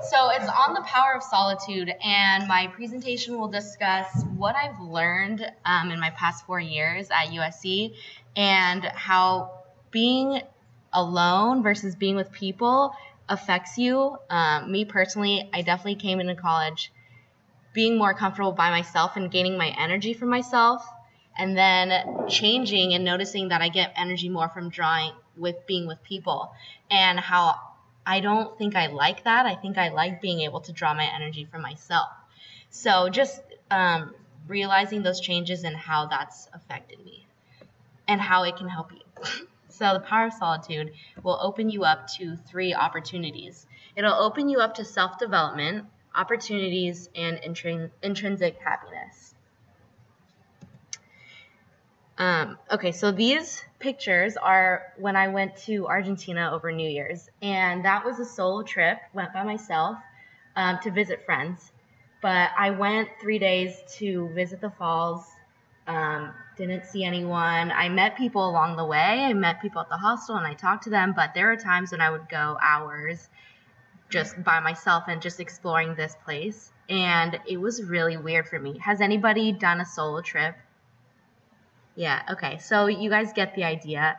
So it's on the power of solitude, and my presentation will discuss what I've learned in my past 4 years at USC and how being alone versus being with people affects you. Me personally, I definitely came into college being more comfortable by myself and gaining my energy from myself, and then changing and noticing that I get energy more from drawing with being with people, and how I don't think I like that. I think I like being able to draw my energy from myself. So just realizing those changes and how that's affected me and how it can help you. So the power of solitude will open you up to 3 opportunities. It'll open you up to self-development, opportunities, and intrinsic happiness. Okay, so these pictures are when I went to Argentina over New Year's, and that was a solo trip. Went by myself to visit friends, but I went 3 days to visit the falls. Didn't see anyone. I met people along the way. I met people at the hostel, and I talked to them, but there were times when I would go hours just by myself and just exploring this place, and it was really weird for me. Has anybody done a solo trip? Yeah, okay, so you guys get the idea.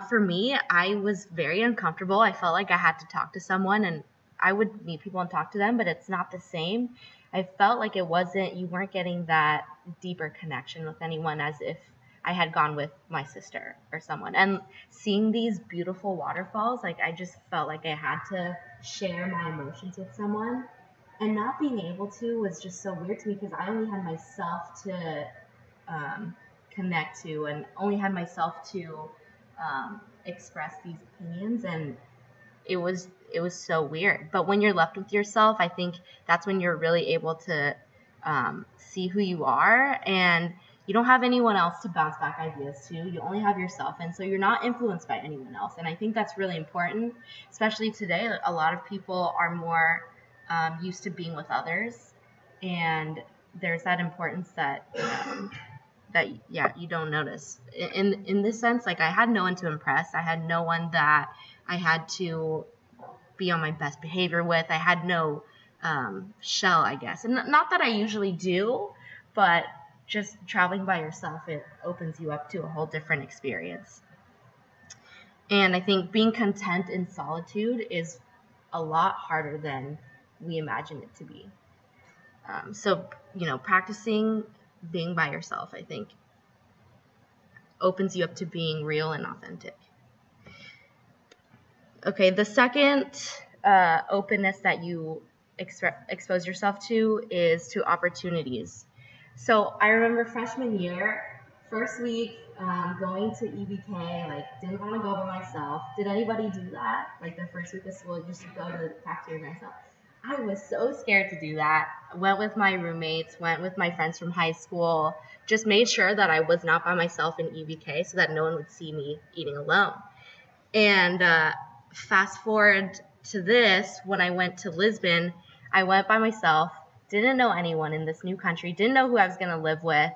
For me, I was very uncomfortable. I felt like I had to talk to someone, and I would meet people and talk to them, but it's not the same. I felt like you weren't getting that deeper connection with anyone as if I had gone with my sister or someone. And seeing these beautiful waterfalls, like I just felt like I had to share my emotions with someone. And not being able to was just so weird to me because I only had myself to connect to and only had myself to express these opinions, and it was so weird. But when you're left with yourself, I think that's when you're really able to see who you are, and you don't have anyone else to bounce back ideas to. You only have yourself, and so you're not influenced by anyone else. And I think that's really important, especially today. A lot of people are more used to being with others, and there's that importance that you don't notice. In this sense, like I had no one to impress. I had no one that I had to be on my best behavior with. I had no shell, I guess. And not that I usually do, but just traveling by yourself, it opens you up to a whole different experience. And I think being content in solitude is a lot harder than we imagine it to be. So, practicing being by yourself, I think, opens you up to being real and authentic. Okay, the second openness that you expose yourself to is to opportunities. So I remember freshman year, first week, going to EBK, didn't want to go by myself. Did anybody do that? The first week of school, just to go to the cafeteria by myself. I was so scared to do that. Went with my roommates, went with my friends from high school, just made sure that I was not by myself in EBK so that no one would see me eating alone. And fast forward to this, when I went to Lisbon, I went by myself, didn't know anyone in this new country, didn't know who I was going to live with.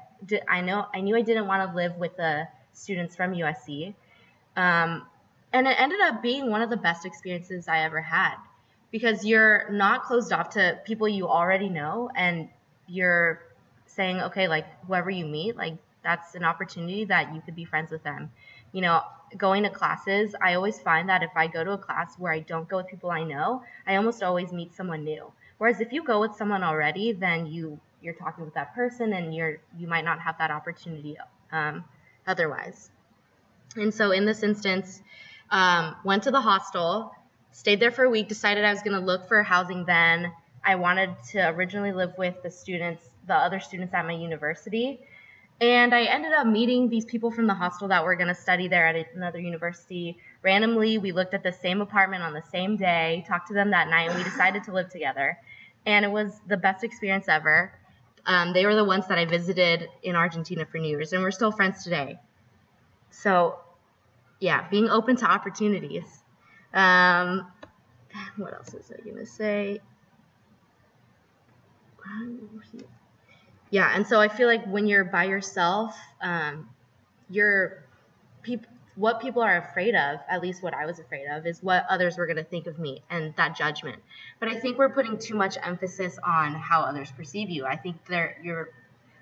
I knew I didn't want to live with the students from USC. And it ended up being one of the best experiences I ever had, because you're not closed off to people you already know, and you're saying, okay, whoever you meet, that's an opportunity that you could be friends with them. Going to classes, I always find that if I go to a class where I don't go with people I know, I almost always meet someone new. Whereas if you go with someone already, then you're talking with that person, and you might not have that opportunity otherwise. And so in this instance, went to the hostel, stayed there for a week, decided I was going to look for housing then. I wanted to originally live with the other students at my university. And I ended up meeting these people from the hostel that were going to study there at another university. Randomly, we looked at the same apartment on the same day, talked to them that night, and we decided to live together. And it was the best experience ever. They were the ones that I visited in Argentina for New Year's, and we're still friends today. So, yeah, being open to opportunities. What else was I going to say? Yeah, and so I feel like when you're by yourself, what people are afraid of, at least what I was afraid of, is what others were going to think of me and that judgment. But I think we're putting too much emphasis on how others perceive you. I think you're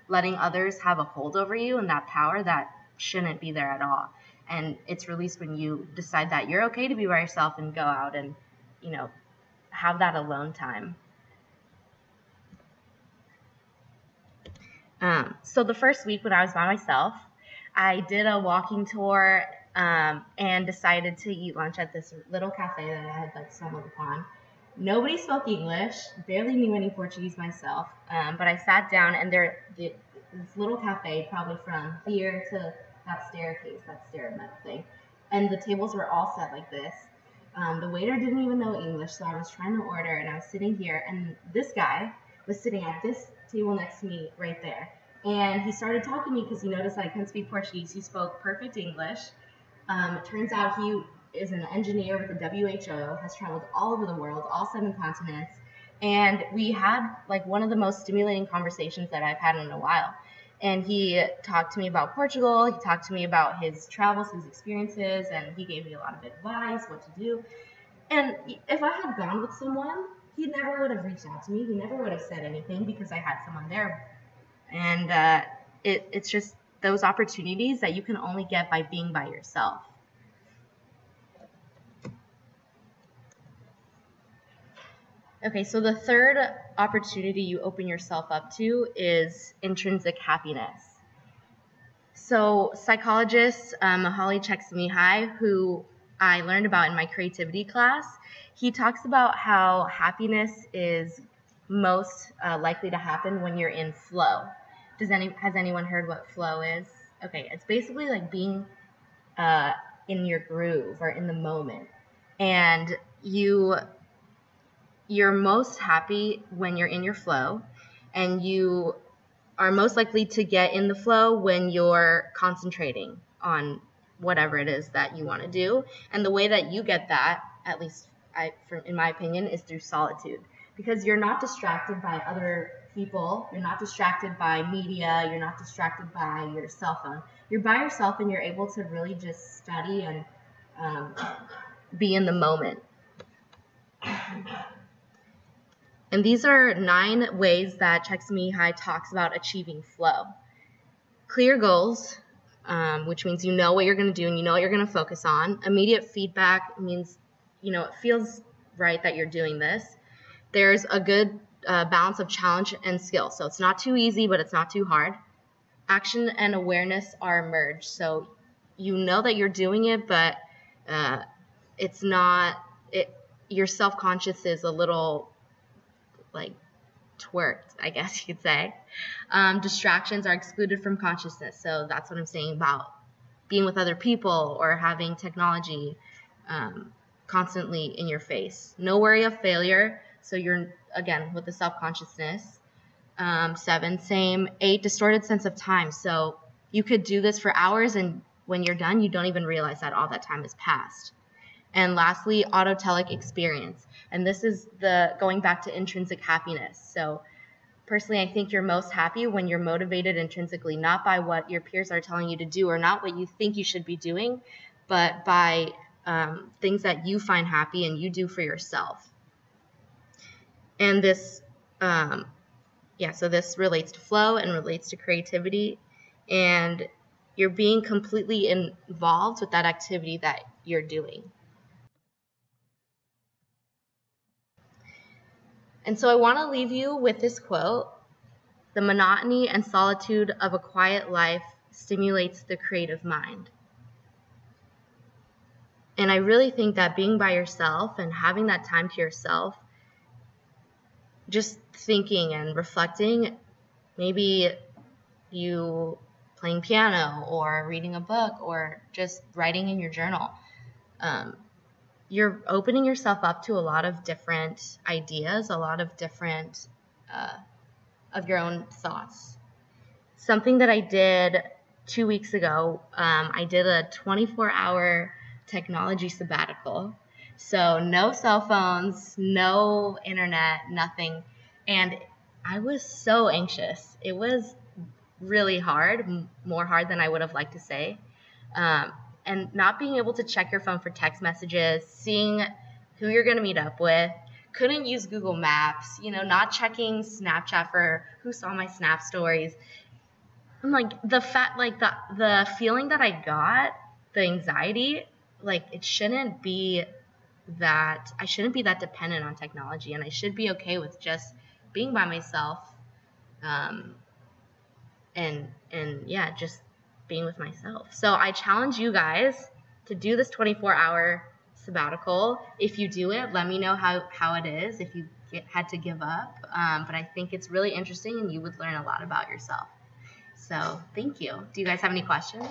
letting others have a hold over you and that power that shouldn't be there at all. And it's released when you decide that you're okay to be by yourself and go out and, have that alone time. So the first week when I was by myself, I did a walking tour and decided to eat lunch at this little cafe that I had stumbled upon. Nobody spoke English, barely knew any Portuguese myself, but I sat down, and this little cafe, probably from here to that staircase, that stair metal thing, and the tables were all set like this. The waiter didn't even know English, so I was trying to order, and I was sitting here, and this guy was sitting at this table next to me right there. And he started talking to me because he noticed that I couldn't speak Portuguese. He spoke perfect English. It turns out he is an engineer with the WHO, has traveled all over the world, all 7 continents. And we had one of the most stimulating conversations that I've had in a while. And he talked to me about Portugal. He talked to me about his travels, his experiences, and he gave me a lot of advice, what to do. And if I had gone with someone, he never would have reached out to me. He never would have said anything because I had someone there. And it's just those opportunities that you can only get by being by yourself. Okay, so the third opportunity you open yourself up to is intrinsic happiness. So psychologist Mihaly Csikszentmihalyi, who I learned about in my creativity class, he talks about how happiness is most likely to happen when you're in flow. Has anyone heard what flow is? Okay, it's basically like being in your groove or in the moment. And you're most happy when you're in your flow, and you are most likely to get in the flow when you're concentrating on whatever it is that you want to do. And the way that you get that, at least in my opinion, is through solitude, because you're not distracted by other people, you're not distracted by media, you're not distracted by your cell phone. You're by yourself and you're able to really just study and be in the moment. And these are 9 ways that Csikszentmihalyi talks about achieving flow. Clear goals, which means you know what you're going to do and you know what you're going to focus on. Immediate feedback means, it feels right that you're doing this. There's a good balance of challenge and skill. So it's not too easy, but it's not too hard. Action and awareness are merged. So you know that you're doing it, but it's not, your self-conscious is a little twerked, I guess you could say. Distractions are excluded from consciousness. So that's what I'm saying about being with other people or having technology constantly in your face. No worry of failure. So you're, again, with the self-consciousness. 7, same. 8, distorted sense of time. So you could do this for hours, and when you're done, you don't even realize that all that time has passed. And lastly, autotelic experience. And this is going back to intrinsic happiness. So personally, I think you're most happy when you're motivated intrinsically, not by what your peers are telling you to do or not what you think you should be doing, but by things that you find happy and you do for yourself. And this, so this relates to flow and relates to creativity, and you're being completely involved with that activity that you're doing. And so I want to leave you with this quote: "The monotony and solitude of a quiet life stimulates the creative mind." And I really think that being by yourself and having that time to yourself, just thinking and reflecting, maybe you playing piano or reading a book or just writing in your journal, you're opening yourself up to a lot of different ideas, a lot of different of your own thoughts. Something that I did 2 weeks ago, I did a 24-hour technology sabbatical. So no cell phones, no internet, nothing. And I was so anxious. It was really hard, more hard than I would have liked to say. and not being able to check your phone for text messages, seeing who you're going to meet up with, couldn't use Google Maps, not checking Snapchat for who saw my Snap stories. I'm like, the feeling that I got, the anxiety, like it shouldn't be that, I shouldn't be that dependent on technology, and I should be okay with just being by myself, and yeah, just being with myself. So I challenge you guys to do this 24-hour sabbatical. If you do it, let me know how it is, if you had to give up. But I think it's really interesting, and you would learn a lot about yourself. So thank you. Do you guys have any questions?